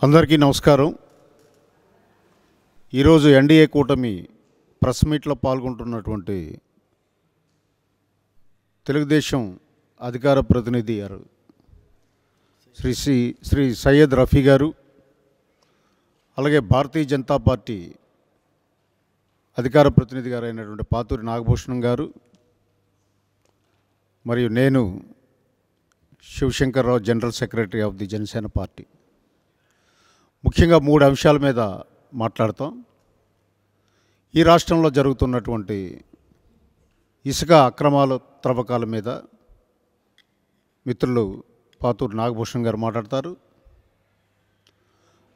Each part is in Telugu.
అందరికీ నమస్కారం. ఈరోజు ఎన్డీఏ కూటమి ప్రెస్ మీట్లో పాల్గొంటున్నటువంటి తెలుగుదేశం అధికార ప్రతినిధి గారు శ్రీ సయ్యద్ రఫీ గారు, అలాగే భారతీయ జనతా పార్టీ అధికార ప్రతినిధి గారు అయినటువంటి పాతూరి నాగభూషణం గారు, మరియు నేను Shivashankar Rao, general secretary of the Janasena party. ముఖ్యంగా 3 అంశాల మీద మాట్లాడతాం. ఈ రాష్ట్రంలో జరుగుతున్నటువంటి ఇసుక అక్రమాల త్రవ్వకాల మీద మిత్రులు పాతూరి నాగభూషణం గారు మాట్లాడతారు.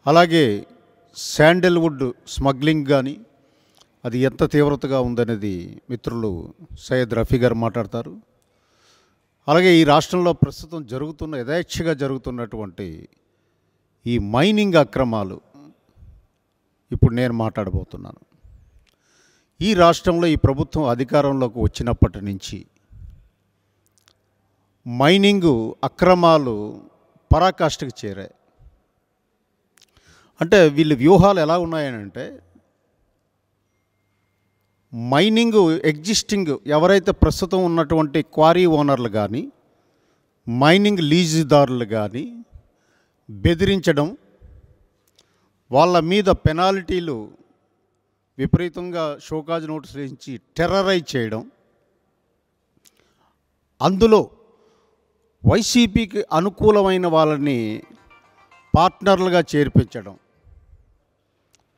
అలాగే శాండల్వుడ్ స్మగ్లింగ్ కానీ అది ఎంత తీవ్రతగా ఉందనేది మిత్రులు సయ్యద్ రఫీ గారు మాట్లాడతారు. అలాగే ఈ రాష్ట్రంలో ప్రస్తుతం యథేచ్ఛగా జరుగుతున్నటువంటి ఈ మైనింగ్ అక్రమాలు ఇప్పుడు నేను మాట్లాడబోతున్నాను. ఈ రాష్ట్రంలో ఈ ప్రభుత్వం అధికారంలోకి వచ్చినప్పటి నుంచి మైనింగ్ అక్రమాలు పరాకాష్ఠకు చేరాయి. అంటే వీళ్ళ వ్యూహాలు ఎలా ఉన్నాయనంటే, మైనింగ్ ఎగ్జిస్టింగ్ ఎవరైతే ప్రస్తుతం ఉన్నటువంటి క్వారీ ఓనర్లు కానీ మైనింగ్ లీజుదారులు కానీ బెదిరించడం, వాళ్ళ మీద పెనాల్టీలు విపరీతంగా షోకాజ్ నోటీసులు ఇచ్చి టెర్రరైజ్ చేయడం, అందులో వైసీపీకి అనుకూలమైన వాళ్ళని పార్ట్నర్లుగా చేర్పించడం,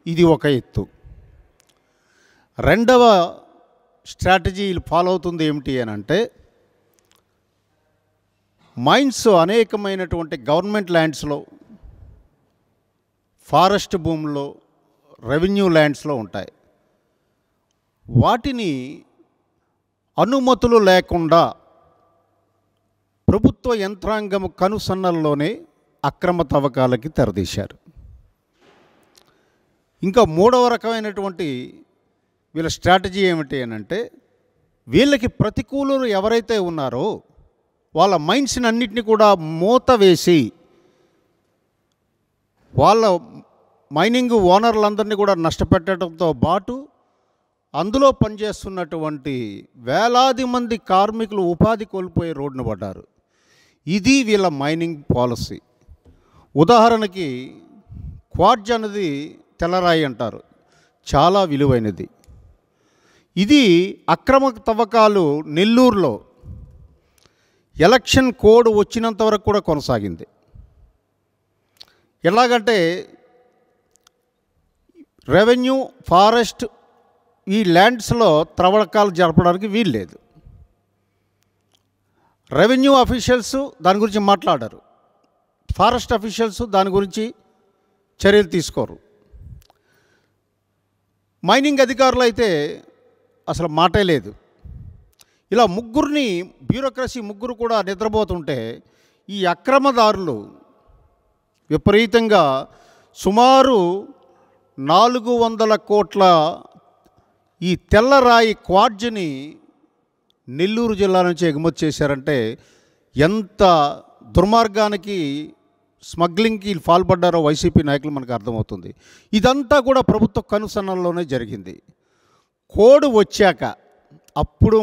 ఇది ఒక ఎత్తు. రెండవ స్ట్రాటజీ ఫాలో అవుతుంది ఏమిటి అని అంటే, మైన్స్ అనేకమైనటువంటి గవర్నమెంట్ ల్యాండ్స్లో, ఫారెస్ట్ భూముల్లో, రెవెన్యూ ల్యాండ్స్లో ఉంటాయి. వాటిని అనుమతులు లేకుండా ప్రభుత్వ యంత్రాంగం కనుసన్నల్లోనే అక్రమ తవ్వకాలకి తెరదీశారు. ఇంకా 3వ రకమైనటువంటి వీళ్ళ స్ట్రాటజీ ఏమిటి అని అంటే, వీళ్ళకి ప్రతికూలులు ఎవరైతే ఉన్నారో వాళ్ళ మైండ్స్ని అన్నిటినీ కూడా మూత వేసి వాళ్ళ మైనింగ్ ఓనర్లందరినీ కూడా నష్టపెట్టడంతో పాటు అందులో పనిచేస్తున్నటువంటి వేలాది మంది కార్మికులు ఉపాధి కోల్పోయే రోడ్డున పడ్డారు. ఇది వీళ్ళ మైనింగ్ పాలసీ. ఉదాహరణకి క్వార్జ్ అనేది తెల్లరాయి అంటారు, చాలా విలువైనది. ఇది అక్రమ తవ్వకాలు నెల్లూరులో ఎలక్షన్ కోడ్ వచ్చినంత వరకు కూడా కొనసాగింది. ఎలాగంటే రెవెన్యూ, ఫారెస్ట్ ఈ ల్యాండ్స్లో త్రవ్వకాలు జరపడానికి వీల్లేదు. రెవెన్యూ అఫీషియల్స్ దాని గురించి మాట్లాడారు, ఫారెస్ట్ అఫీషియల్స్ దాని గురించి చర్యలు తీసుకోరు. మైనింగ్ అధికారులు అయితే అసలు మాటే లేదు. ఇలా బ్యూరోక్రసీ ముగ్గురు కూడా నిద్రపోతుంటే ఈ అక్రమదారులు విపరీతంగా సుమారు 400 కోట్ల ఈ తెల్లరాయి క్వార్జ్ని నెల్లూరు జిల్లా నుంచి ఎగుమతి చేశారంటే ఎంత దుర్మార్గానికి, స్మగ్లింగ్కి పాల్పడ్డారో వైసీపీ నాయకులు మనకు అర్థమవుతుంది. ఇదంతా కూడా ప్రభుత్వ కనుసన్నల్లోనే జరిగింది. కోడ్ వచ్చాక అప్పుడు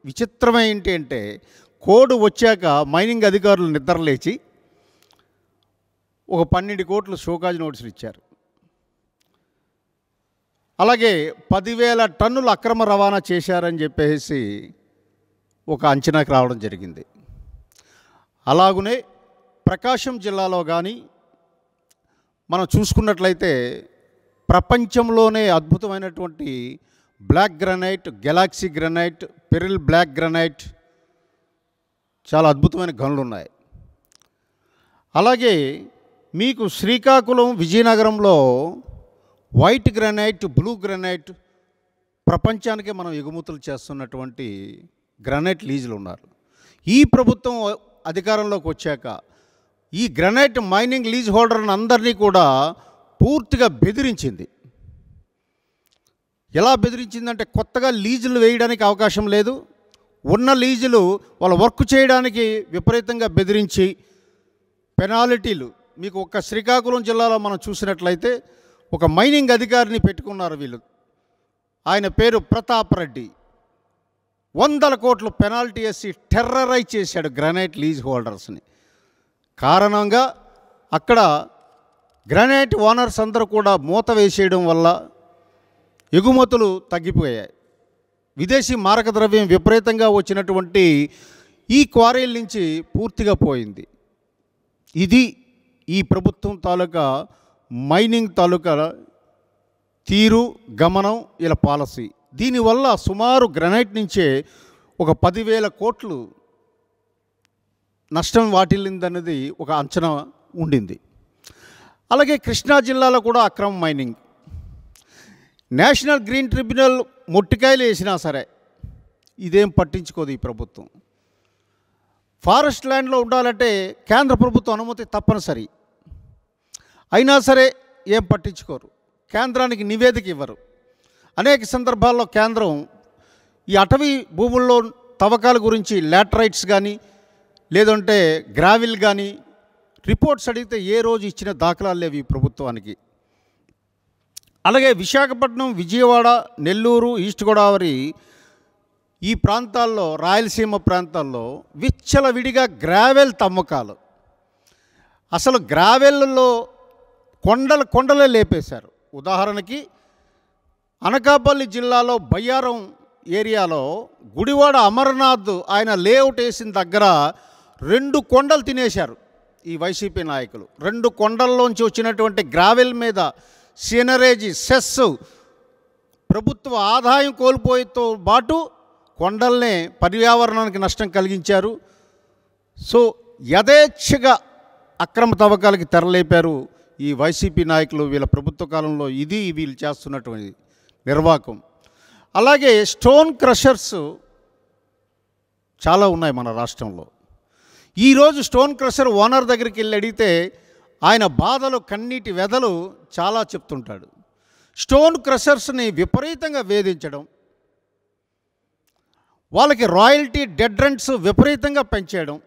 విచిత్రమే ఏంటి అంటే, కోడ్ వచ్చాక మైనింగ్ అధికారులు నిద్రలేచి ఒక 12 కోట్లు షోకాజ్ నోటీసులు ఇచ్చారు. అలాగే 10,000 టన్నులు అక్రమ రవాణా చేశారని చెప్పేసి ఒక అంచనాకు రావడం జరిగింది. అలాగనే ప్రకాశం జిల్లాలో కానీ మనం చూసుకున్నట్లయితే ప్రపంచంలోనే అద్భుతమైనటువంటి black granite, galaxy granite, pearl black granite, చాలా అద్భుతమైన గనులు ఉన్నాయి. అలాగే మీకు శ్రీకాకుళం, విజయనగరంలో వైట్ గ్రానైట్, బ్లూ గ్రానైట్ ప్రపంచానికే మనం ఎగుమతులు చేస్తున్నటువంటి గ్రానైట్ లీజులు ఉన్నారు. ఈ ప్రభుత్వం అధికారంలోకి వచ్చాక ఈ గ్రానైట్ మైనింగ్ లీజ్ హోల్డర్ని అందరినీ కూడా పూర్తిగా బెదిరించింది. ఎలా బెదిరించిందంటే, కొత్తగా లీజులు వేయడానికి అవకాశం లేదు, ఉన్న లీజులు వాళ్ళ వర్క్ చేయడానికి విపరీతంగా బెదిరించి పెనాల్టీలు మీకు ఒక్క శ్రీకాకుళం జిల్లాలో మనం చూసినట్లయితే ఒక మైనింగ్ అధికారిని పెట్టుకున్నారు వీళ్ళు. ఆయన పేరు ప్రతాప్ రెడ్డి. 100 కోట్లు పెనాల్టీ వేసి టెర్రరైజ్ చేశాడు గ్రానైట్ లీజ్ హోల్డర్స్ని. కారణంగా అక్కడ గ్రానైట్ ఓనర్స్ అందరూ కూడా మూత వేసేయడం వల్ల ఎగుమతులు తగ్గిపోయాయి. విదేశీ మారక ద్రవ్యం విపరీతంగా వచ్చినటువంటి ఈ క్వారీల నుంచి పూర్తిగా పోయింది. ఇది ఈ ప్రభుత్వం తాలూకా మైనింగ్ తాలూకా తీరు, గమనం, ఇలా పాలసీ. దీనివల్ల సుమారు గ్రానైట్ నుంచే ఒక 10,000 కోట్లు నష్టం వాటిల్లిందన్నది ఒక అంచనా ఉండింది. అలాగే కృష్ణా జిల్లాలో కూడా అక్రమ మైనింగ్. నేషనల్ గ్రీన్ ట్రిబ్యునల్ మొట్టికాయలు వేసినా సరే ఇదేం పట్టించుకోదు ఈ ప్రభుత్వం. ఫారెస్ట్ ల్యాండ్లో ఉండాలంటే కేంద్ర ప్రభుత్వం అనుమతి తప్పనిసరి, అయినా సరే ఏం పట్టించుకోరు. కేంద్రానికి నివేదిక ఇవ్వరు. అనేక సందర్భాల్లో కేంద్రం ఈ అటవీ భూముల్లో తవ్వకాల గురించి లాటరైట్స్ కానీ లేదంటే గ్రావిల్ కానీ రిపోర్ట్స్ అడిగితే ఏ రోజు ఇచ్చిన దాఖలాలు లేవు ఈ ప్రభుత్వానికి. అలాగే విశాఖపట్నం, విజయవాడ, నెల్లూరు, ఈస్ట్ గోదావరి ఈ ప్రాంతాల్లో, రాయలసీమ ప్రాంతాల్లో విచ్చలవిడిగా గ్రావెల్ తవ్వకాలు. అసలు గ్రావెల్లో కొండలే లేపేశారు. ఉదాహరణకి అనకాపల్లి జిల్లాలో బయ్యారం ఏరియాలో గుడివాడ అమర్నాథ్ ఆయన లేఅవుట్ వేసిన దగ్గర 2 కొండలు తినేశారు ఈ వైసీపీ నాయకులు. 2 కొండల్లోంచి వచ్చినటువంటి గ్రావెల్ మీద సీనరేజీ సెస్ ప్రభుత్వ ఆదాయం కోల్పోయేతో పాటు కొండల్నే పర్యావరణానికి నష్టం కలిగించారు. సో యథేచ్ఛగా అక్రమ తవ్వకాలకి తెరలేపారు ఈ వైసీపీ నాయకులు వీళ్ళ ప్రభుత్వ కాలంలో. ఇది వీళ్ళు చేస్తున్నటువంటి నిర్వాకం. అలాగే స్టోన్ క్రషర్స్ చాలా ఉన్నాయి మన రాష్ట్రంలో. ఈరోజు స్టోన్ క్రషర్ ఓనర్ దగ్గరికి వెళ్ళి అడిగితే ఆయన బాధలు, కన్నీటి వెదలు చాలా చెప్తుంటాడు. స్టోన్ క్రషర్స్ని విపరీతంగా వేధించడం, వాళ్ళకి రాయల్టీ, డెడ్ రెంట్స్ విపరీతంగా పెంచేయడం,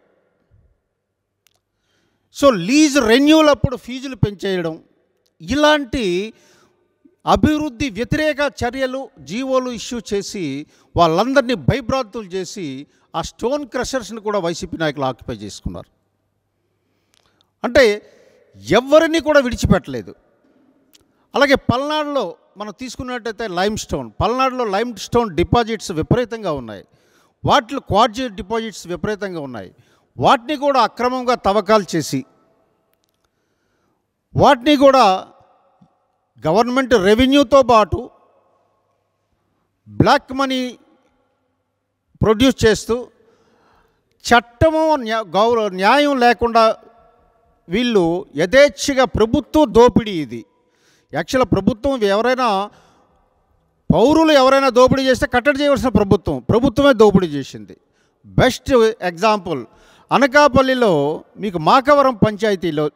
సో లీజ్ రెన్యూల్ అప్పుడు ఫీజులు పెంచేయడం, ఇలాంటి అభివృద్ధి వ్యతిరేక చర్యలు, జీవోలు ఇష్యూ చేసి వాళ్ళందరినీ భయభ్రాంతులు చేసి ఆ స్టోన్ క్రషర్స్ని కూడా వైసీపీ నాయకులు ఆక్యుపై చేసుకున్నారు. అంటే ఎవరిని కూడా విడిచిపెట్టలేదు. అలాగే పల్నాడులో మనం తీసుకున్నట్టయితే పల్నాడులో లైమ్ స్టోన్ డిపాజిట్స్ విపరీతంగా ఉన్నాయి. వాటిలో క్వార్జ్ డిపాజిట్స్ విపరీతంగా ఉన్నాయి. వాటిని కూడా అక్రమంగా తవ్వకాలు చేసి వాటిని కూడా గవర్నమెంట్ రెవెన్యూతో పాటు బ్లాక్ మనీ ప్రొడ్యూస్ చేస్తూ చట్టము న్యాయం లేకుండా వీళ్ళు యథేచ్ఛగా ప్రభుత్వ దోపిడీ. ఇది యాక్చువల్ ప్రభుత్వం పౌరులు ఎవరైనా దోపిడీ చేస్తే కట్టడి చేయవలసిన ప్రభుత్వమే దోపిడీ చేసింది. బెస్ట్ ఎగ్జాంపుల్ అనకాపల్లిలో మీకు మాకవరం పంచాయతీలో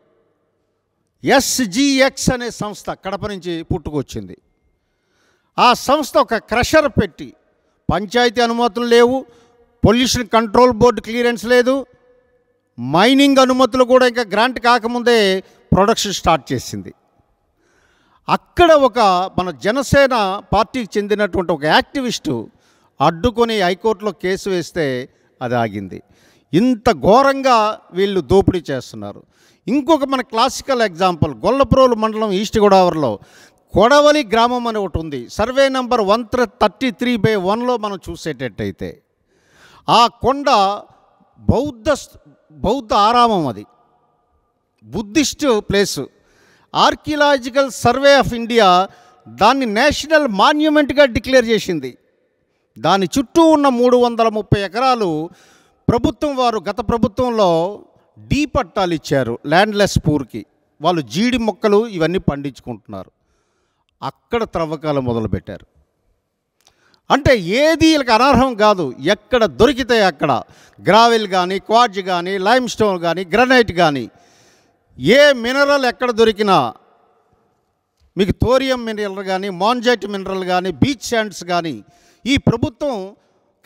SGX అనే సంస్థ కడప నుంచి పుట్టుకొచ్చింది. ఆ సంస్థ ఒక క్రషర్ పెట్టి పంచాయతీ అనుమతులు లేవు, పొల్యూషన్ కంట్రోల్ బోర్డు క్లియరెన్స్ లేదు, మైనింగ్ అనుమతులు కూడా ఇంకా గ్రాంట్ కాకముందే ప్రొడక్షన్ స్టార్ట్ చేసింది. అక్కడ మన జనసేన పార్టీకి చెందినటువంటి ఒక యాక్టివిస్టు అడ్డుకొని హైకోర్టులో కేసు వేస్తే అది ఆగింది. ఇంత ఘోరంగా వీళ్ళు దోపిడీ చేస్తున్నారు. ఇంకొక మన క్లాసికల్ ఎగ్జాంపుల్ గొల్లప్రోలు మండలం ఈస్ట్ గోదావరిలో కొడవలి గ్రామం అని ఒకటి ఉంది. సర్వే నంబర్ 133/1లో మనం చూసేటట్టయితే ఆ కొండ బౌద్ధ ఆరామం, అది Buddhist place. Archaeological survey of India దాన్ని నేషనల్ మాన్యుమెంట్గా డిక్లేర్ చేసింది. దాని చుట్టూ ఉన్న 330 ఎకరాలు వారు గత ప్రభుత్వంలో డీ పట్టాలు ఇచ్చారు ల్యాండ్లెస్ పూర్కి. వాళ్ళు జీడి మొక్కలు ఇవన్నీ పండించుకుంటున్నారు. అక్కడ త్రవ్వకాలు మొదలుపెట్టారు. అంటే ఏది వీళ్ళకి అనర్హం కాదు. ఎక్కడ దొరికితే అక్కడ గ్రావెల్ కానీ, క్వార్జ్ కానీ, లైమ్ స్టోన్ కానీ, గ్రనైట్ కానీ, ఏ మినరల్ ఎక్కడ దొరికినా మీకు థోరియం మినరల్ కానీ, మాంజైట్ మినరల్ కానీ, బీచ్ శాండ్స్ కానీ, ఈ ప్రభుత్వం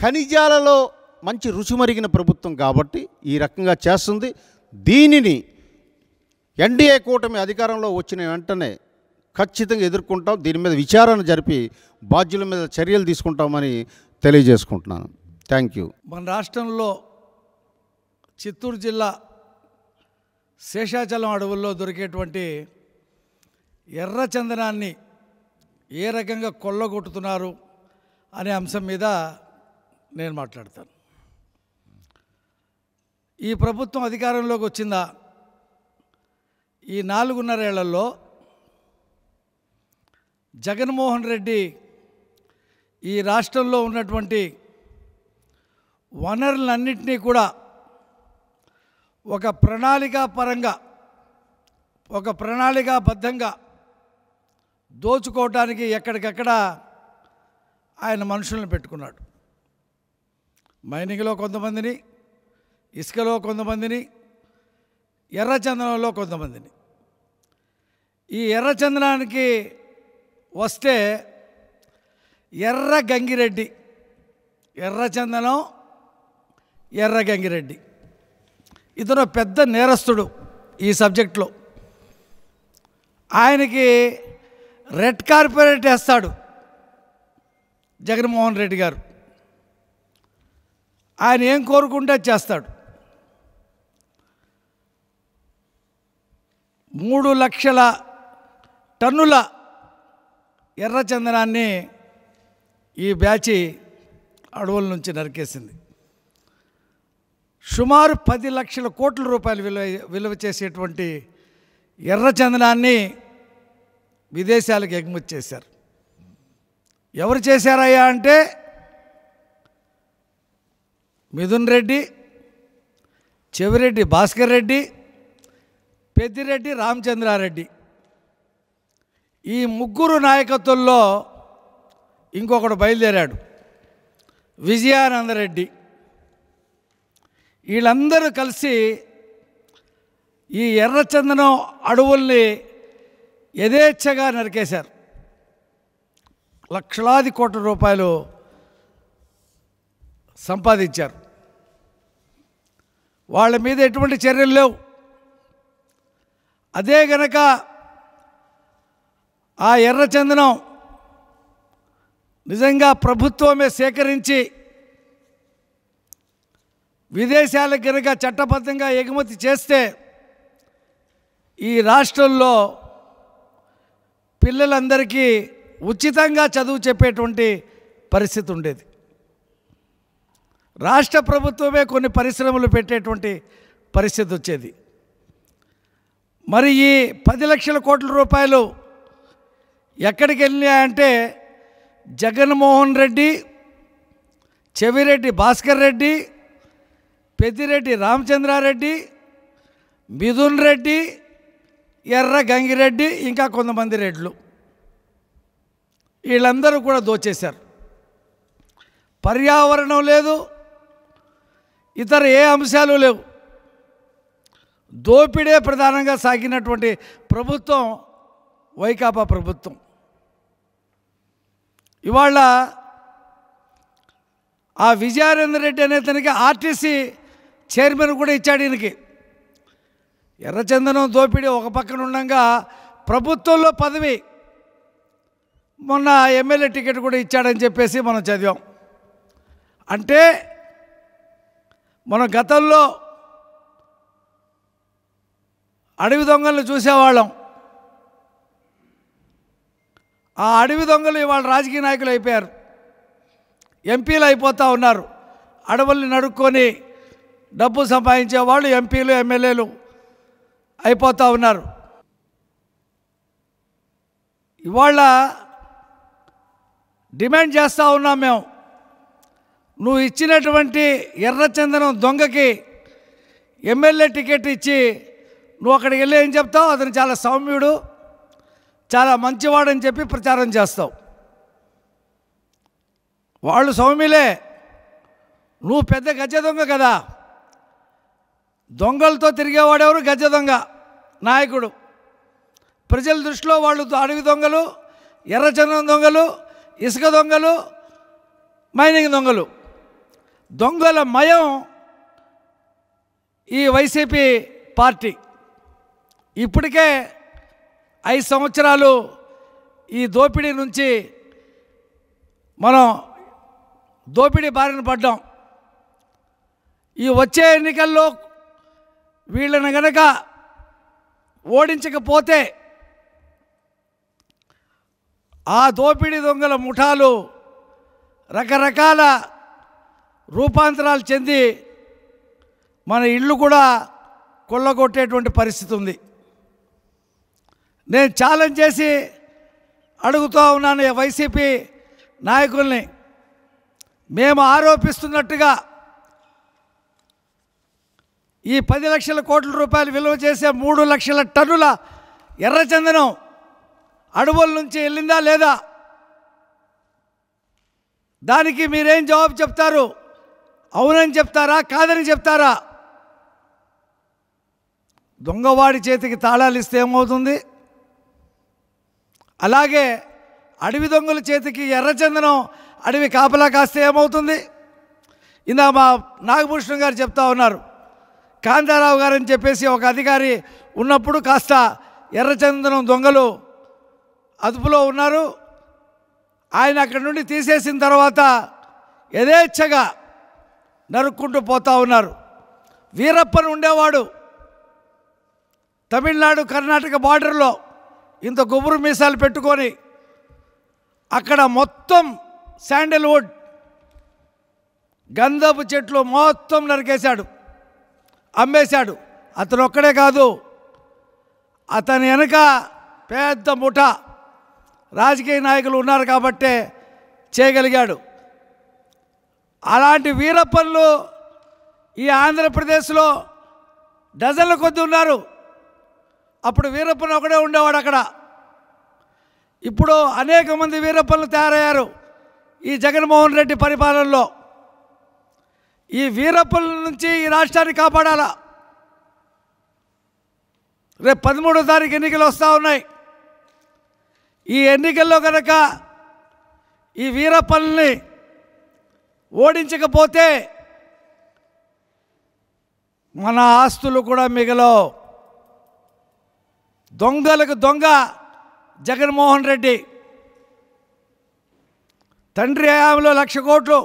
ఖనిజాలలో మంచి రుచిమరిగిన ప్రభుత్వం కాబట్టి ఈ రకంగా చేస్తుంది. దీనిని ఎన్డీఏ కూటమి అధికారంలో వచ్చిన వెంటనే ఖచ్చితంగా ఎదుర్కొంటాం. దీని మీద విచారణ జరిపి బాధ్యుల మీద చర్యలు తీసుకుంటామని తెలియజేసుకుంటున్నాను. Thank you. మన రాష్ట్రంలో చిత్తూరు జిల్లా శేషాచలం అడవుల్లో దొరికేటువంటి ఎర్రచందనాన్ని ఏ రకంగా కొల్లగొట్టుతున్నారు అనే అంశం మీద నేను మాట్లాడతాను. ఈ ప్రభుత్వం అధికారంలోకి వచ్చిందా, ఈ 4.5 ఏళ్లలో జగన్మోహన్ రెడ్డి ఈ రాష్ట్రంలో ఉన్నటువంటి వనరులన్నింటినీ కూడా ఒక ప్రణాళికాబద్ధంగా దోచుకోవటానికి ఎక్కడికక్కడ ఆయన మనుషులను పెట్టుకున్నాడు. మైనింగ్లో కొంతమందిని, ఇసుకలో కొంతమందిని, ఎర్రచందనంలో కొంతమందిని. ఈ ఎర్రచందనానికి వస్తే ఎర్రగంగిరెడ్డి, ఎర్రచందనం ఎర్రగంగిరెడ్డి ఇతను పెద్ద నేరస్తుడు ఈ సబ్జెక్ట్లో. ఆయనకి రెడ్ కార్పెట్ వేస్తాడు జగన్మోహన్ రెడ్డి గారు. ఆయన ఏం కోరుకుంటే చేస్తాడు. 3 లక్షల టన్నుల ఎర్రచందనాన్ని ఈ బ్యాచి అడవుల నుంచి నరికేసింది. సుమారు 10 లక్షల కోట్ల రూపాయలు విలువ చేసేటువంటి ఎర్రచందనాన్ని విదేశాలకు ఎగుమతి చేశారు. ఎవరు చేశారయ్యా అంటే మిథున్ రెడ్డి, చెవిరెడ్డి భాస్కర్ రెడ్డి, పెద్దిరెడ్డి రామచంద్రారెడ్డి. ఈ ముగ్గురు నాయకత్వంలో ఇంకొకడు బయలుదేరాడు, విజయానందరెడ్డి. వీళ్ళందరూ కలిసి ఈ ఎర్రచందనం అడవుల్ని యథేచ్ఛగా నరికేశారు. లక్షలాది కోట్ల రూపాయలు సంపాదించారు. వాళ్ళ మీద ఎటువంటి చర్యలు లేవు. అదే గనక ఆ ఎర్రచందనం నిజంగా ప్రభుత్వమే సేకరించి విదేశాలకు కనుక చట్టబద్ధంగా ఎగుమతి చేస్తే ఈ రాష్ట్రంలో పిల్లలందరికీ ఉచితంగా చదువు చెప్పేటువంటి పరిస్థితి ఉండేది. రాష్ట్ర ప్రభుత్వమే కొన్ని పరిశ్రమలు పెట్టేటువంటి పరిస్థితి వచ్చేది. మరి ఈ 10 లక్షల కోట్ల రూపాయలు ఎక్కడికి వెళ్ళినాయంటే జగన్మోహన్ రెడ్డి, చెవిరెడ్డి భాస్కర్ రెడ్డి, పెద్దిరెడ్డి రామచంద్రారెడ్డి, మిథున్ రెడ్డి, ఎర్రగంగిరెడ్డి, ఇంకా కొంతమంది రెడ్లు, వీళ్ళందరూ కూడా దోచేశారు. పర్యావరణం లేదు, ఇతర ఏ అంశాలు లేవు. దోపిడే ప్రధానంగా సాగినటువంటి ప్రభుత్వం వైకాపా ప్రభుత్వం. ఇవాళ ఆ విజయానంద రెడ్డి అనే తనకి ఆర్టీసీ చైర్మన్ కూడా ఇచ్చాడు. ఈయనకి ఎర్రచందనం దోపిడీ ఒక పక్కన ఉండగా ప్రభుత్వంలో పదవి, మొన్న ఎమ్మెల్యే టికెట్ కూడా ఇచ్చాడని చెప్పేసి మనం చదివాం. అంటే మనం గతంలో అడవి దొంగలను చూసేవాళ్ళం. ఆ అడవి దొంగలు ఇవాళ రాజకీయ నాయకులు అయిపోయారు, ఎంపీలు అయిపోతూ ఉన్నారు. అడవుల్ని నడుక్కొని డబ్బు సంపాదించే వాళ్ళు ఎంపీలు, ఎమ్మెల్యేలు అయిపోతూ ఉన్నారు. ఇవాళ డిమాండ్ చేస్తూ ఉన్నాం మేము, నువ్వు ఇచ్చినటువంటి ఎర్రచందనం దొంగకి ఎమ్మెల్యే టికెట్ ఇచ్చి నువ్వు అక్కడికి వెళ్ళి ఏం చెప్తావు, అతను చాలా సౌమ్యుడు, చాలా మంచివాడని చెప్పి ప్రచారం చేస్తావు. వాళ్ళు సౌమ్యులే, నువ్వు పెద్ద గజ దొంగ కదా. దొంగలతో తిరిగేవాడెవరు? గజ దొంగ నాయకుడు. ప్రజల దృష్టిలో వాళ్ళు అడవి దొంగలు, ఎర్రచందనం దొంగలు, ఇసుక దొంగలు, మైనింగ్ దొంగలు. దొంగల మయం ఈ వైసీపీ పార్టీ. ఇప్పటికే 5 సంవత్సరాలు ఈ దోపిడీ నుంచి మనం దోపిడీ బారిన పడ్డాం. ఈ వచ్చే ఎన్నికల్లో వీళ్ళని గనక ఓడించకపోతే ఆ దోపిడీ దొంగల ముఠాలు రకరకాల రూపాంతరాలు చెంది మన ఇళ్ళు కూడా కొల్లగొట్టేటువంటి పరిస్థితి ఉంది. నేను ఛాలెంజ్ చేసి అడుగుతూ ఉన్నాను వైసీపీ నాయకుల్ని, మేము ఆరోపిస్తున్నట్టుగా ఈ 10 లక్షల కోట్ల రూపాయలు విలువ చేసే 3 లక్షల టన్నుల ఎర్రచందనం అడవుల నుంచి వెళ్ళిందా లేదా? దానికి మీరేం జవాబు చెప్తారు? అవునని చెప్తారా, కాదని చెప్తారా? దొంగవాడి చేతికి తాళాలు ఇస్తే ఏమవుతుంది? అలాగే అడవి దొంగల చేతికి ఎర్రచందనం అడవి కాపలా కాస్తే ఏమవుతుంది? ఇందా మా నాగభూషణం గారు చెప్తా ఉన్నారు, కాంతారావు గారు అని చెప్పేసి ఒక అధికారి ఉన్నప్పుడు కాస్త ఎర్రచందనం దొంగలు అదుపులో ఉన్నారు. ఆయన అక్కడి నుండి తీసేసిన తర్వాత యథేచ్ఛగా నరుక్కుంటూ పోతూ ఉన్నారు. వీరప్పన్ ఉండేవాడు తమిళనాడు కర్ణాటక బార్డర్లో, ఇంత గుబురు మీసాలు పెట్టుకొని అక్కడ మొత్తం శాండల్వుడ్ గంధపు చెట్లు మొత్తం నరికేశాడు, అమ్మేశాడు. అతను ఒక్కడే కాదు, అతని వెనుక పెద్ద ముఠా రాజకీయ నాయకులు ఉన్నారు కాబట్టే చేయగలిగాడు. అలాంటి వీరప్పన్లు ఈ ఆంధ్రప్రదేశ్లో డజన్ల కొద్ది ఉన్నారు. అప్పుడు వీరప్పన్ ఒకడే ఉండేవాడు అక్కడ. ఇప్పుడు అనేక మంది వీరప్పన్లు తయారయ్యారు ఈ జగన్మోహన్ రెడ్డి పరిపాలనలో. ఈ వీరప్పన్ల నుంచి ఈ రాష్ట్రాన్ని కాపాడాలా. రేపు 13వ తారీఖు ఎన్నికలు వస్తూ ఉన్నాయి. ఈ ఎన్నికల్లో కనుక ఈ వీరప్పల్ని ఓడించకపోతే మన ఆస్తులు కూడా మిగలవు. దొంగలకు దొంగ జగన్మోహన్ రెడ్డి. తండ్రి హయాంలో 1,00,000 కోట్లు,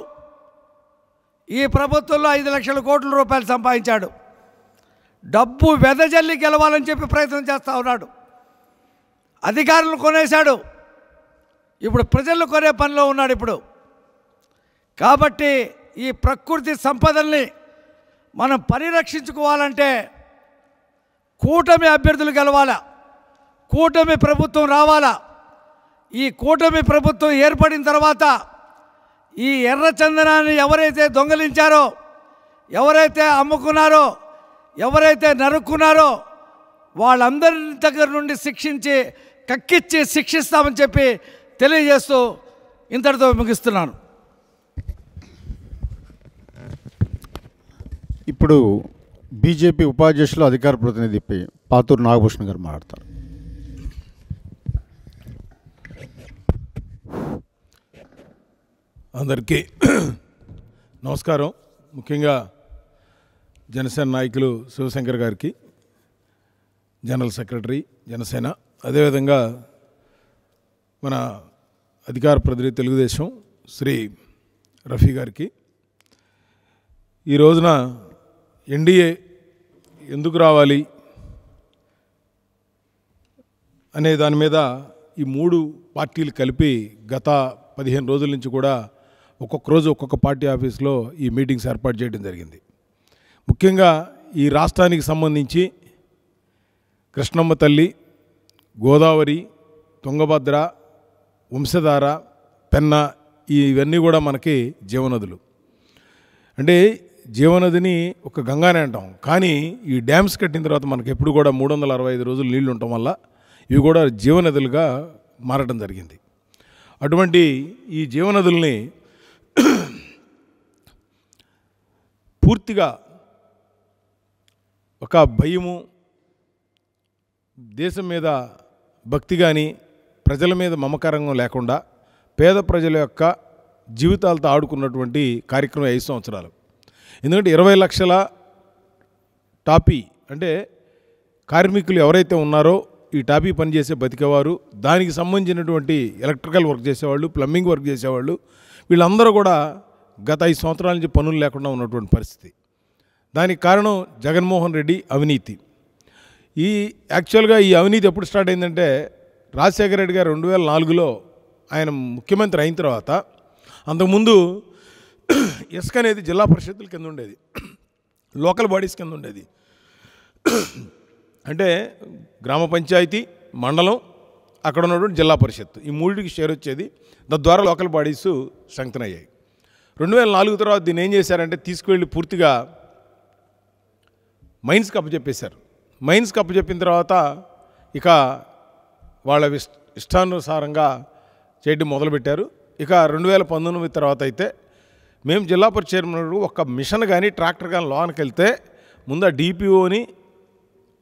ఈ ప్రభుత్వంలో 5 లక్షల కోట్ల రూపాయలు సంపాదించాడు. డబ్బు వెదజల్లి గెలవాలని చెప్పి ప్రయత్నం చేస్తూ ఉన్నాడు. అధికారులు కొనేశాడు, ఇప్పుడు ప్రజలు కొనే పనిలో ఉన్నాడు ఇప్పుడు. కాబట్టి ఈ ప్రకృతి సంపదల్ని మనం పరిరక్షించుకోవాలంటే కూటమి అభ్యర్థులు గెలవాలా, కూటమి ప్రభుత్వం రావాలా. ఈ కూటమి ప్రభుత్వం ఏర్పడిన తర్వాత ఈ ఎర్రచందనాన్ని ఎవరైతే దొంగలించారో, ఎవరైతే అమ్ముకున్నారో, ఎవరైతే నరుక్కున్నారో వాళ్ళందరి దగ్గర నుండి శిక్షించి కక్కిచ్చి శిక్షిస్తామని చెప్పి తెలియజేస్తూ ఇంతటితో ముగిస్తున్నాను. ఇప్పుడు బీజేపీ ఉపాధ్యక్షులు అధికార ప్రతినిధి పాతూరు నాగభూషణ్ గారు మాట్లాడతారు. అందరికీ నమస్కారం. ముఖ్యంగా జనసేన నాయకులు శివశంకర్ గారికి, జనరల్ సెక్రటరీ జనసేన, అదేవిధంగా మన అధికార ప్రతినిధి తెలుగుదేశం శ్రీ రఫీ గారికి, ఈ రోజున ఎన్డీఏ ఎందుకు రావాలి అనే దాని మీద ఈ 3 పార్టీలు కలిపి గత 15 రోజుల నుంచి కూడా ఒక్కొక్క రోజు ఒక్కొక్క పార్టీ ఆఫీస్లో ఈ మీటింగ్స్ ఏర్పాటు చేయడం జరిగింది. ముఖ్యంగా ఈ రాష్ట్రానికి సంబంధించి కృష్ణమ్మ తల్లి, గోదావరి, తుంగభద్ర, వంశధార, పెన్నా ఇవన్నీ కూడా మనకి జీవనదులు. అంటే జీవనదిని ఒక గంగానే అంటాం, కానీ ఈ డ్యామ్స్ కట్టిన తర్వాత మనకి ఎప్పుడు కూడా 365 రోజులు నీళ్లు ఉండటం వల్ల ఇవి కూడా జీవనదులుగా మారడం జరిగింది. అటువంటి ఈ జీవనదుల్ని పూర్తిగా ఒక భయము, దేశం మీద భక్తి కానీ ప్రజల మీద మమకారం లేకుండా పేద ప్రజల యొక్క జీవితాలతో ఆడుకున్నటువంటి కార్యక్రమం 5 సంవత్సరాలు. ఎందుకంటే 20 లక్షల టాపీ అంటే కార్మికులు ఎవరైతే ఉన్నారో ఈ టాపీ పనిచేసే బతికేవారు, దానికి సంబంధించినటువంటి ఎలక్ట్రికల్ వర్క్ చేసేవాళ్ళు, ప్లంబింగ్ వర్క్ చేసేవాళ్ళు, వీళ్ళందరూ కూడా గత 5 సంవత్సరాల నుంచి పనులు లేకుండా ఉన్నటువంటి పరిస్థితి. దానికి కారణం జగన్మోహన్ రెడ్డి అవినీతి. యాక్చువల్గా ఈ అవినీతి ఎప్పుడు స్టార్ట్ అయిందంటే రాజశేఖర రెడ్డి గారు 2004లో ఆయన ముఖ్యమంత్రి అయిన తర్వాత, అంతకుముందు ఇసుక అనేది జిల్లా పరిషత్తుల కింద ఉండేది, లోకల్ బాడీస్ కింద ఉండేది. అంటే గ్రామ పంచాయతీ, మండలం, అక్కడ ఉన్నటువంటి జిల్లా పరిషత్తు, ఈ మూడింటికి షేర్ వచ్చేది. తద్వారా లోకల్ బాడీస్ స్ట్రెంగ్తన్ అయ్యాయి. 2004 తర్వాత దీన్ని ఏం చేశారంటే తీసుకువెళ్ళి పూర్తిగా మైన్స్కి అప్పచెప్పేశారు. మైన్స్కి అప్పచెప్పిన తర్వాత ఇక వాళ్ళ ఇష్టానుసారంగా చేయడం మొదలుపెట్టారు. ఇక 2019 తర్వాత అయితే మేము జిల్లా పరిషత్ చైర్మన్ ఒక మిషన్ కానీ ట్రాక్టర్ కానీ లోనికి వెళ్తే ముందు ఆ డిపిఓని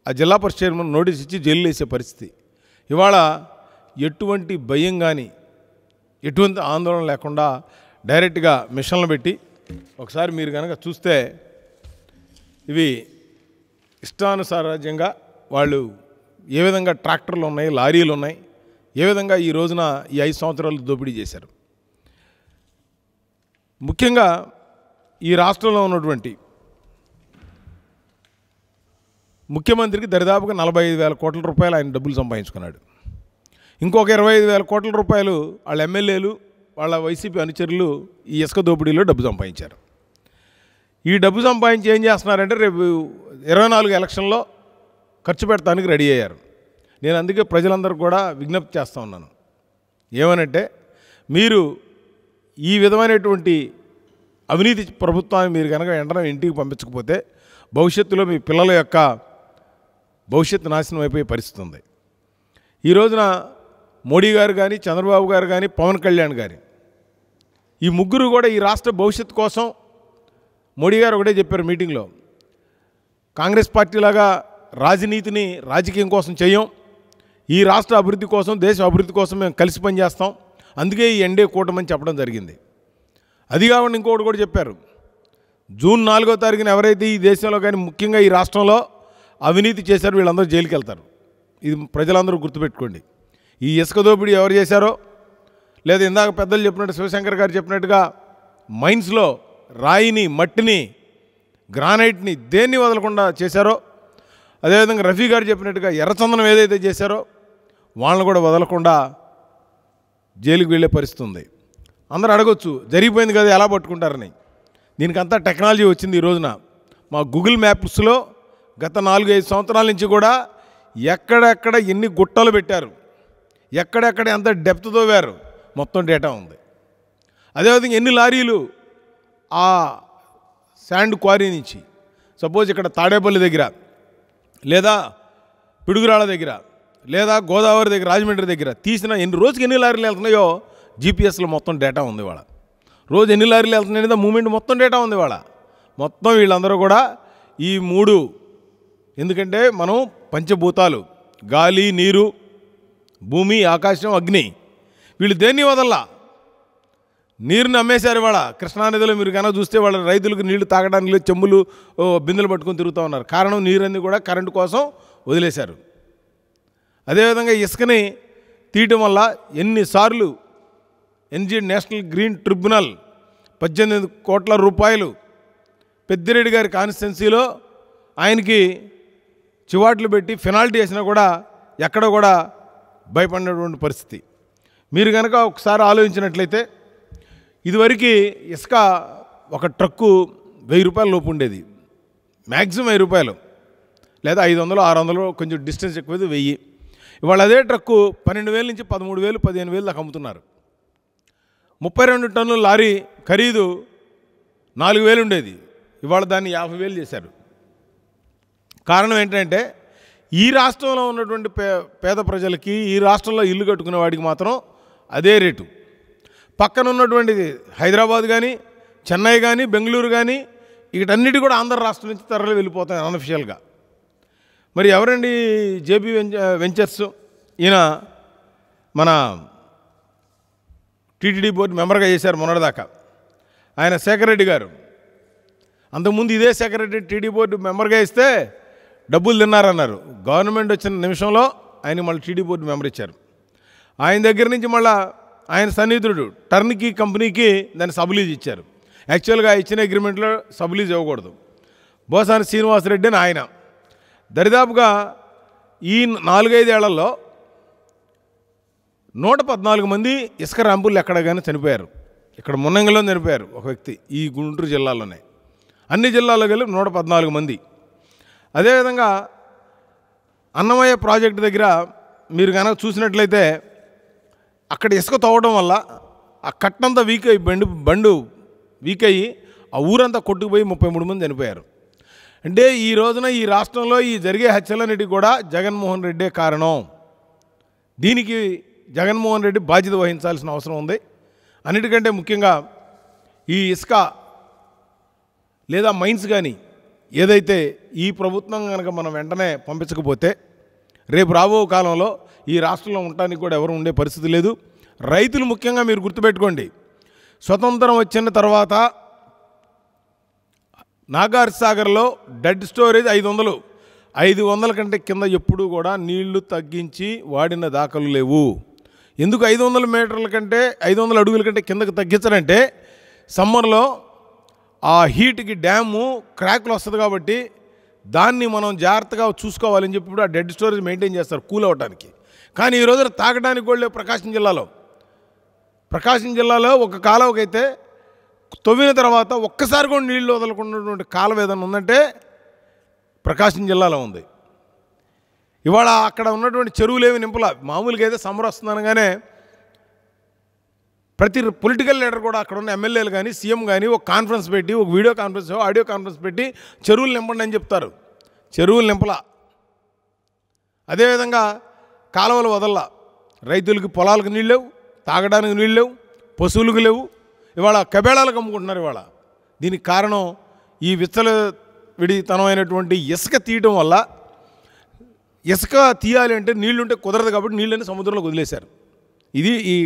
ఆ జిల్లా పరిషత్ చైర్మన్ నోటీస్ ఇచ్చి జైలు వేసే పరిస్థితి. ఇవాళ ఎటువంటి భయం కానీ ఎటువంటి ఆందోళన లేకుండా డైరెక్ట్గా మిషన్లు పెట్టి, ఒకసారి మీరు కనుక చూస్తే ఇవి ఇష్టానుసారంగా వాళ్ళు ఏ విధంగా ట్రాక్టర్లు ఉన్నాయి, లారీలు ఉన్నాయి, ఏ విధంగా ఈ రోజున ఈ 5 సంవత్సరాలు దోపిడీ చేశారు. ముఖ్యంగా ఈ రాష్ట్రంలో ఉన్నటువంటి ముఖ్యమంత్రికి దరిదాపుగా 45,000 కోట్ల రూపాయలు ఆయన డబ్బులు సంపాదించుకున్నాడు. ఇంకొక 25,000 కోట్ల రూపాయలు వాళ్ళ ఎమ్మెల్యేలు, వాళ్ళ వైసీపీ అనుచరులు ఈ ఇసుక దోపిడీలో డబ్బు సంపాదించారు. ఈ డబ్బు సంపాదించి ఏం చేస్తున్నారంటే రేపు 24 ఎలక్షన్లో ఖర్చు పెడతానికి రెడీ అయ్యారు. నేను అందుకే ప్రజలందరూ కూడా విజ్ఞప్తి చేస్తూ ఉన్నాను. ఏమనంటే మీరు ఈ విధమైనటువంటి అవినీతి ప్రభుత్వాన్ని మీరు కనుక వెంటనే ఇంటికి పంపించకపోతే భవిష్యత్తులో మీ పిల్లల యొక్క భవిష్యత్తు నాశనం అయిపోయే పరిస్థితి ఉంది. ఈ రోజున మోడీ గారు కానీ, చంద్రబాబు గారు కానీ, పవన్ కళ్యాణ్ గారు, ఈ ముగ్గురు కూడా ఈ రాష్ట్ర భవిష్యత్తు కోసం మోడీ గారు ఒకటే చెప్పారు మీటింగ్లో, కాంగ్రెస్ పార్టీలాగా రాజనీతిని రాజకీయం కోసం చేయం, ఈ రాష్ట్ర అభివృద్ధి కోసం, దేశ అభివృద్ధి కోసం మేము కలిసి పనిచేస్తాం, అందుకే ఈ ఎన్డీఏ కూటమని చెప్పడం జరిగింది. అది కాకుండా ఇంకొకటి కూడా చెప్పారు, జూన్ 4వ తారీఖున ఎవరైతే ఈ దేశంలో కానీ ముఖ్యంగా ఈ రాష్ట్రంలో అవినీతి చేశారో వీళ్ళందరూ జైలుకి వెళ్తారు. ఇది ప్రజలందరూ గుర్తుపెట్టుకోండి. ఈ ఇసుక దోపిడీ ఎవరు చేశారో, లేదా ఇందాక పెద్దలు చెప్పినట్టు శివశంకర్ గారు చెప్పినట్టుగా మైన్స్లో రాయిని, మట్టిని, గ్రానైట్ని దేన్ని వదలకుండా చేశారో, అదేవిధంగా రఫీ గారు చెప్పినట్టుగా ఎర్రచందనం ఏదైతే చేశారో వాళ్ళని కూడా వదలకుండా జైలుకి వెళ్ళే పరిస్థితి ఉంది. అందరూ అడగొచ్చు జరిగిపోయింది కదా ఎలా పట్టుకుంటారని. దీనికంతా టెక్నాలజీ వచ్చింది. ఈ రోజున మా గూగుల్ మ్యాప్స్లో గత 4-5 సంవత్సరాల నుంచి కూడా ఎక్కడెక్కడ ఎన్ని గుట్టలు పెట్టారు, ఎక్కడెక్కడ ఎంత డెప్త్ తోవారు మొత్తం డేటా ఉంది. అదేవిధంగా ఎన్ని లారీలు ఆ శాండ్ క్వారీ నుంచి, సపోజ్ ఇక్కడ తాడేపల్లి దగ్గర, లేదా పిడుగురాళ్ళ దగ్గర, లేదా గోదావరి దగ్గర, రాజమండ్రి దగ్గర తీసిన రోజుకి ఎన్ని లారీలు వెళ్తున్నాయో జీపీఎస్లో మొత్తం డేటా ఉంది. వాళ్ళ రోజు ఎన్ని లారీలు వెళ్తున్నాయనేది మూమెంట్ మొత్తం డేటా ఉంది. వాళ్ళ మొత్తం వీళ్ళందరూ కూడా ఈ 3, ఎందుకంటే మనం పంచభూతాలు గాలి, నీరు, భూమి, ఆకాశం, అగ్ని, వీళ్ళు దేన్ని వదల్లా నీరుని అమ్మేశారు. వాళ్ళ కృష్ణానదిలో మీరు కనుక చూస్తే వాళ్ళ రైతులకు నీళ్లు తాగడానికి చెంబులు, బిందెలు పట్టుకొని తిరుగుతూ ఉన్నారు. కారణం నీరన్నీ కూడా కరెంటు కోసం వదిలేశారు. అదేవిధంగా ఇసుకని తీయటం వల్ల ఎన్నిసార్లు నేషనల్ గ్రీన్ ట్రిబ్యునల్ 18 కోట్ల రూపాయలు పెద్దిరెడ్డి గారి కాన్స్టిట్యున్సీలో ఆయనకి చివాట్లు పెట్టి పెనాల్టీ వేసినా కూడా ఎక్కడ కూడా భయపడినటువంటి పరిస్థితి. మీరు కనుక ఒకసారి ఆలోచించినట్లయితే ఇదివరకు ఇసుక ఒక ట్రక్కు 1000 రూపాయల లోపు ఉండేది, మ్యాక్సిమం 1000 రూపాయలు, లేదా 500, 600, కొంచెం డిస్టెన్స్ ఎక్కువది 1000. ఇవాళ అదే ట్రక్కు 12,000 నుంచి 13,000, 15,000 దాకా అమ్ముతున్నారు. 32 టన్నుల లారీ ఖరీదు 4,000 ఉండేది, ఇవాళ దాన్ని 50,000 చేశారు. కారణం ఏంటంటే ఈ రాష్ట్రంలో ఉన్నటువంటి పేద ప్రజలకి, ఈ రాష్ట్రంలో ఇల్లు కట్టుకునే వాడికి మాత్రం అదే రేటు. పక్కన ఉన్నటువంటి హైదరాబాద్ కానీ, చెన్నై కానీ, బెంగళూరు కానీ, వీటన్నిటి కూడా ఆంధ్ర రాష్ట్రం నుంచి తరలి వెళ్ళిపోతాయి అన్అఫిషియల్గా. మరి ఎవరండి జేబీ వెంచర్స్? ఈయన మన టీటీడీ బోర్డు మెంబర్గా చేశారు మొన్నటిదాకా. ఆయన శేఖర్ రెడ్డి గారు. అంతకుముందు ఇదే శేఖర్ రెడ్డి టీడీ బోర్డు మెంబర్గా ఇస్తే డబ్బులు తిన్నారన్నారు. గవర్నమెంట్ వచ్చిన నిమిషంలో ఆయన మళ్ళీ టీడీ బోర్డు మెంబర్ ఇచ్చారు. ఆయన దగ్గర నుంచి మళ్ళీ ఆయన సన్నిహితుడు టర్న్కీ కంపెనీకి దాన్ని సబ్లీజ్ ఇచ్చారు. యాక్చువల్గా ఇచ్చిన అగ్రిమెంట్లో సబ్లీజ్ ఇవ్వకూడదు. బోసాని శ్రీనివాసరెడ్డి అని ఆయన దరిదాపుగా ఈ 4-5 ఏళ్లలో 114 మంది ఇసుక ర్యాంపులు ఎక్కడ కానీ చనిపోయారు. ఇక్కడ మున్నంగిలో చనిపోయారు ఒక వ్యక్తి, ఈ గుంటూరు జిల్లాలోనే. అన్ని జిల్లాల్లో కలిపి 114 మంది. అదేవిధంగా అన్నమయ్య ప్రాజెక్టు దగ్గర మీరు కనుక చూసినట్లయితే అక్కడ ఇసుక తవ్వడం వల్ల ఆ కట్టంతా వీక్ అయ్యి బండు వీక్ అయ్యి ఆ ఊరంతా కొట్టుకుపోయి 33 మంది చనిపోయారు. అంటే ఈ రోజున ఈ రాష్ట్రంలో ఈ జరిగే హత్యలన్నిటికీ కూడా జగన్మోహన్ రెడ్డే కారణం. దీనికి జగన్మోహన్ రెడ్డి బాధ్యత వహించాల్సిన అవసరం ఉంది. అన్నిటికంటే ముఖ్యంగా ఈ ఇసుక లేదా మైన్స్ కానీ ఏదైతే ఈ ప్రభుత్వం కనుక మనం వెంటనే పంపించకపోతే రేపు రాబో కాలంలో ఈ రాష్ట్రంలో ఉండటానికి కూడా ఎవరు ఉండే పరిస్థితి లేదు. రైతులు ముఖ్యంగా మీరు గుర్తుపెట్టుకోండి, స్వతంత్రం వచ్చిన తర్వాత నాగార్జునసాగర్లో డెడ్ స్టోరేజ్ 500 కంటే కింద ఎప్పుడూ కూడా నీళ్లు తగ్గించి వాడిన దాఖలు లేవు. ఎందుకు 500 మీటర్ల కంటే 500 అడుగుల కంటే కిందకు తగ్గించారంటే సమ్మర్లో ఆ హీట్కి డ్యాము క్రాక్లు వస్తుంది కాబట్టి దాన్ని మనం జాగ్రత్తగా చూసుకోవాలని చెప్పి ఇప్పుడు ఆ డెడ్ స్టోరేజ్ మెయింటైన్ చేస్తారు కూల్ అవ్వడానికి. కానీ ఈ రోజున తాగడానికి కూడా లేవు. ప్రకాశం జిల్లాలో ఒక కాలువకైతే తవ్విన తర్వాత ఒక్కసారి కూడా నీళ్లు వదలకున్నటువంటి కాలువ ఏదైనా ఉందంటే ప్రకాశం జిల్లాలో ఉంది. ఇవాళ అక్కడ ఉన్నటువంటి చెరువులేవి నింపల. మామూలుగా అయితే సమ్మర్ వస్తుందనగానే ప్రతి పొలిటికల్ లీడర్ కూడా అక్కడ ఉన్న ఎమ్మెల్యేలు కానీ సీఎం కానీ ఒక కాన్ఫరెన్స్ పెట్టి, ఒక వీడియో కాన్ఫరెన్స్ ఆడియో కాన్ఫరెన్స్ పెట్టి చెరువులు నింపండి అని చెప్తారు. చెరువులు నింపల. అదేవిధంగా కాలువలు వదల. రైతులకి పొలాలకు నీళ్ళు లేవు, తాగడానికి నీళ్ళు లేవు, పశువులకు లేవు. ఇవాళ కబేళాలకు అమ్ముకుంటున్నారు. ఇవాళ దీనికి కారణం ఈ విచ్చలవిడితనమైనటువంటి ఇసుక తీయటం వల్ల. ఇసుక తీయాలి అంటే నీళ్లుంటే కుదరదు కాబట్టి నీళ్ళని సముద్రంలోకి వదిలేశారు. ఇది ఈ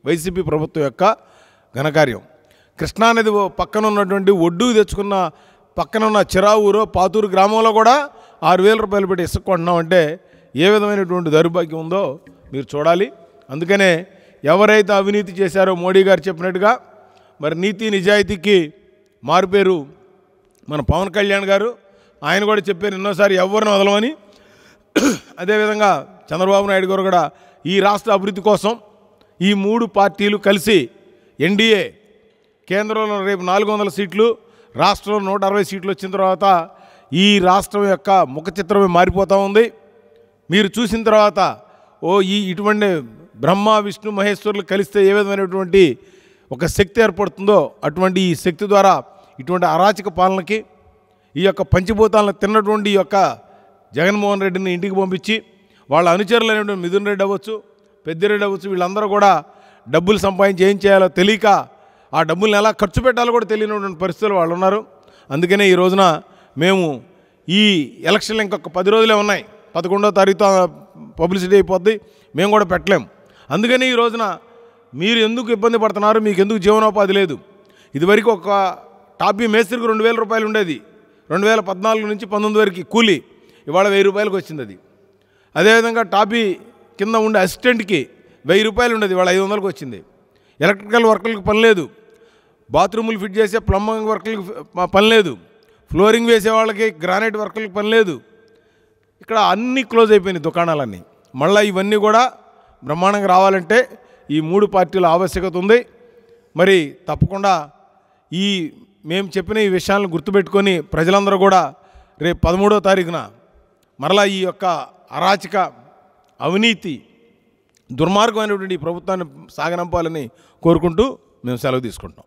వైసీపీ ప్రభుత్వం యొక్క ఘనకార్యం. కృష్ణానది పక్కన ఉన్నటువంటి ఒడ్డుకు తెచ్చుకున్న పక్కన ఉన్న చిరావూరు పాతూరు గ్రామంలో కూడా 6,000 రూపాయలు పెట్టి ఇసుక కొంటున్నామంటే ఏ విధమైనటువంటి దౌర్భాగ్యం ఉందో మీరు చూడాలి. అందుకనే ఎవరైతే అవినీతి చేశారో మోడీ గారు చెప్పినట్టుగా మరి నీతి నిజాయితీకి మారుపేరు మన పవన్ కళ్యాణ్ గారు. ఆయన కూడా చెప్పారు ఎన్నోసారి ఎవరిని వదలమని. అదేవిధంగా చంద్రబాబు నాయుడు గారు కూడా ఈ రాష్ట్ర అభివృద్ధి కోసం ఈ 3 పార్టీలు కలిసి ఎన్డీఏ కేంద్రంలో రేపు 400 సీట్లు, రాష్ట్రంలో 160 సీట్లు వచ్చిన తర్వాత ఈ రాష్ట్రం యొక్క ముఖ చిత్రమే మారిపోతూ ఉంది. మీరు చూసిన తర్వాత ఇటువంటి బ్రహ్మ విష్ణు మహేశ్వరులు కలిస్తే ఏ విధమైనటువంటి ఒక శక్తి ఏర్పడుతుందో అటువంటి ఈ శక్తి ద్వారా ఇటువంటి అరాచక పాలనకి ఈ యొక్క పంచభూతాలను తిన్నటువంటి ఈ యొక్క జగన్మోహన్ రెడ్డిని ఇంటికి పంపించి వాళ్ళ అనుచరులైనటువంటి మిథున్ రెడ్డి అవ్వచ్చు, పెద్దిరెడ్డి అవ్వచ్చు, వీళ్ళందరూ కూడా డబ్బులు సంపాదించి ఏం చేయాలో తెలియక ఆ డబ్బుల్ని ఎలా ఖర్చు పెట్టాలో కూడా తెలియనటువంటి పరిస్థితులు వాళ్ళు ఉన్నారు. అందుకనే ఈ రోజున మేము ఈ ఎలక్షన్లు ఇంకొక 10 రోజులే ఉన్నాయి. 11వ తారీఖుతో పబ్లిసిటీ అయిపోద్ది. మేము కూడా పెట్టలేము. అందుకని ఈ రోజున మీరు ఎందుకు ఇబ్బంది పడుతున్నారు, మీకు ఎందుకు జీవనోపాధి లేదు. ఇదివరకు ఒక టాపీ మేస్త్రికి 2,000 రూపాయలు ఉండేది. 2014 నుంచి 19 వరకు కూలీ. ఇవాళ 1,000 రూపాయలకు వచ్చింది అది. అదేవిధంగా టాపీ కింద ఉండే అసిస్టెంట్కి 1,000 రూపాయలు ఉండేది, ఇవాళ 500కి వచ్చింది. ఎలక్ట్రికల్ వర్కులకు పని లేదు, బాత్రూములు ఫిట్ చేసే ప్లంబింగ్ వర్కులకు పని లేదు, ఫ్లోరింగ్ వేసే వాళ్ళకి గ్రానైట్ వర్కులకు పని లేదు. ఇక్కడ అన్నీ క్లోజ్ అయిపోయినాయి దుకాణాలన్నీ. మళ్ళీ ఇవన్నీ కూడా బ్రహ్మాండంగా రావాలంటే ఈ 3 పార్టీల ఆవశ్యకత ఉంది. మరి తప్పకుండా మేము చెప్పిన ఈ విషయాలను గుర్తుపెట్టుకొని ప్రజలందరూ కూడా రేపు 13వ తారీఖున మరలా ఈ యొక్క అరాచక అవినీతి దుర్మార్గమైనటువంటి ఈ ప్రభుత్వాన్ని సాగనంపాలని కోరుకుంటూ మేము సెలవు తీసుకుంటున్నాం.